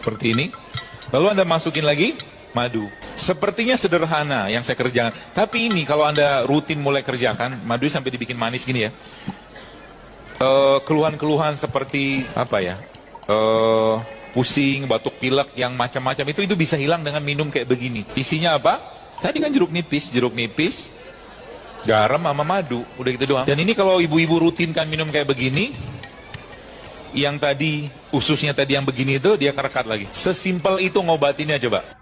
seperti ini. Lalu Anda masukin lagi madu. Sepertinya sederhana yang saya kerjakan, tapi ini kalau Anda rutin mulai kerjakan, madu sampai dibikin manis gini ya. Keluhan-keluhan seperti apa ya? Pusing, batuk pilek yang macam-macam itu bisa hilang dengan minum kayak begini. Isinya apa? Tadi kan jeruk nipis, garam sama madu, udah gitu doang. Dan ini kalau ibu-ibu rutinkan minum kayak begini, yang tadi ususnya tadi yang begini itu dia kerekat lagi. Sesimpel itu ngobatinnya coba.